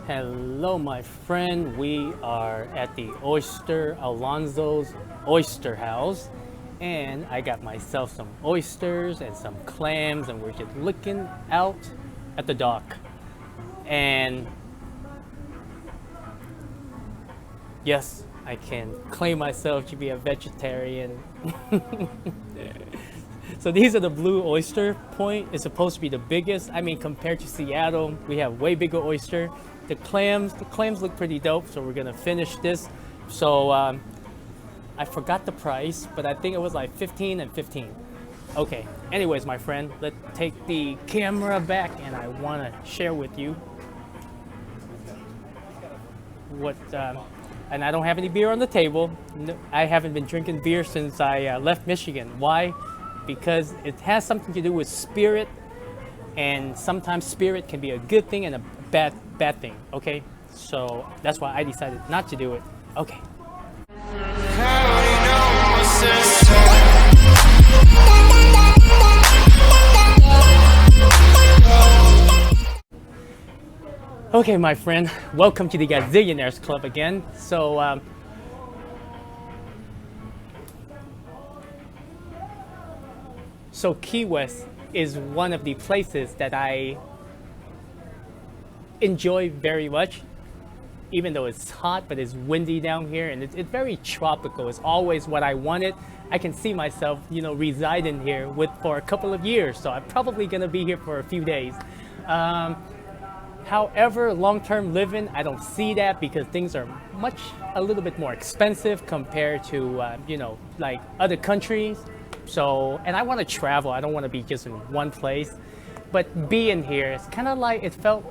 Hello, my friend. We are at the Alonzo's Oyster House, and I got myself some oysters and some clams, and we're just looking out at the dock. And yes, I can claim myself to be a vegetarian. So these are the Blue Oyster Point. It's supposed to be the biggest. I mean, compared to Seattle, we have way bigger oyster. The clams look pretty dope. So we're gonna finish this. So I forgot the price, but I think it was like 15 and 15. Okay. Anyways, my friend, let's take the camera back, and I wanna share with you what. And I don't have any beer on the table. No, I haven't been drinking beer since I left Michigan. Why? Because it has something to do with spirit, and sometimes spirit can be a good thing and a bad thing. Okay, so that's why I decided not to do it. Okay. Okay, my friend, welcome to the Gazillionaires Club again. So Key West is one of the places that I enjoy very much, even though it's hot, but it's windy down here, and it's very tropical. It's always what I wanted. I can see myself, residing here for a couple of years, so I'm probably gonna be here for a few days. However, long-term living, I don't see that because things are a little bit more expensive compared to, like other countries. So, and I want to travel. I don't want to be just in one place. But being here, it felt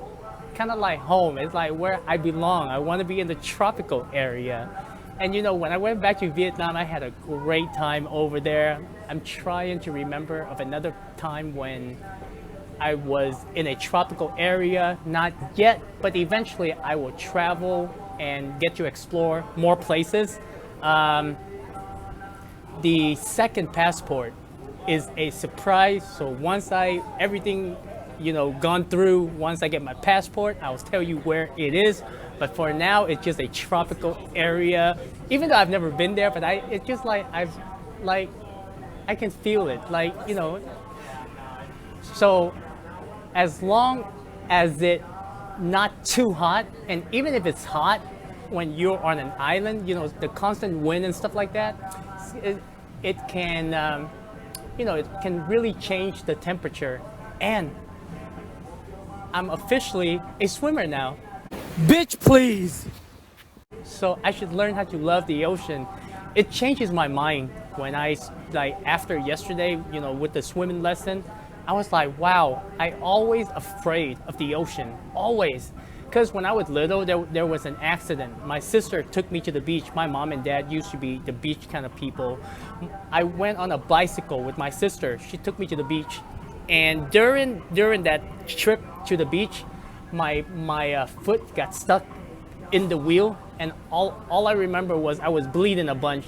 kind of like home. It's like where I belong. I want to be in the tropical area. And when I went back to Vietnam, I had a great time over there. I'm trying to remember of another time when I was in a tropical area. Not yet, but eventually I will travel and get to explore more places. The second passport is a surprise. So once everything, gone through, once I get my passport, I'll tell you where it is. But for now, it's just a tropical area. Even though I've never been there, but it's just like I can feel it. So as long as it not too hot, and even if it's hot, when you're on an island, the constant wind and stuff like that, it can, it can really change the temperature. And I'm officially a swimmer now. Bitch, please. So I should learn how to love the ocean. It changes my mind when after yesterday, with the swimming lesson, I was like, wow, I always afraid of the ocean, always. Because when I was little, there was an accident. My sister took me to the beach. My mom and dad used to be the beach kind of people. I went on a bicycle with my sister. She took me to the beach. And during that trip to the beach, my foot got stuck in the wheel. And all I remember was I was bleeding a bunch.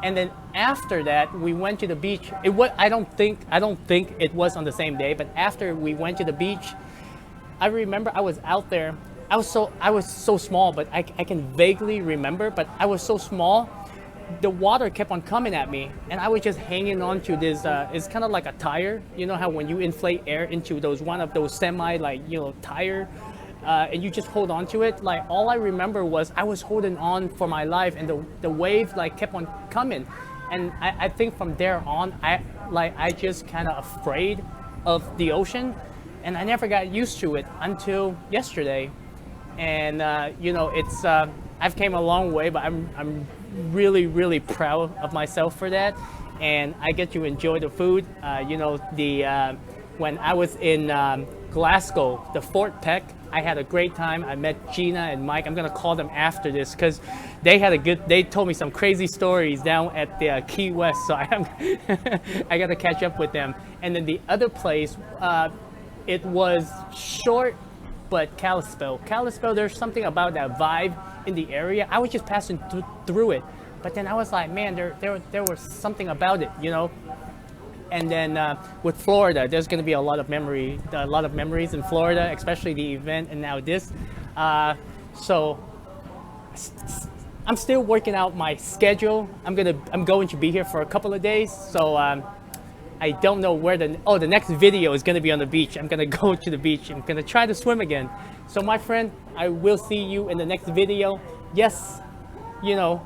And then after that, we went to the beach. I don't think it was on the same day, but after we went to the beach, I remember I was out there. I was so small, but I can vaguely remember, but I was so small, the water kept on coming at me, and I was just hanging on to this, it's kind of like a tire. You know how when you inflate air into one of those semi, tire, and you just hold on to it? Like, all I remember was I was holding on for my life, and the wave kept on coming. And I think from there on, I just kind of afraid of the ocean. And I never got used to it until yesterday. And I've came a long way, but I'm really, really proud of myself for that. And I get to enjoy the food. When I was in Glasgow, the Fort Peck, I had a great time. I met Gina and Mike. I'm gonna call them after this because they told me some crazy stories down at the Key West. So I gotta catch up with them. And then the other place, it was short, but Kalispell, there's something about that vibe in the area. I was just passing through it, but then I was like, man, there was something about it, And then with Florida, there's going to be a lot of memories in Florida, especially the event, and now this. So I'm still working out my schedule. I'm going to be here for a couple of days. So I don't know where the next video is gonna be on the beach. I'm gonna go to the beach. I'm gonna try to swim again. So my friend, I will see you in the next video. Yes, you know,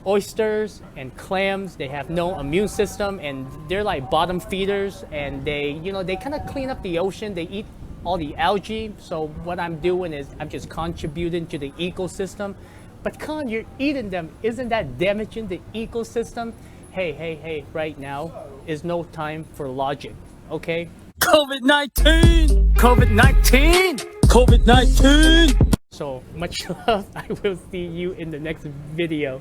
oysters and clams, they have no immune system, and they're like bottom feeders, and they kind of clean up the ocean. They eat all the algae. So what I'm doing is I'm just contributing to the ecosystem. But Con, you're eating them. Isn't that damaging the ecosystem? Hey, right now is no time for logic, okay? COVID-19! COVID-19! COVID-19! So much love. I will see you in the next video.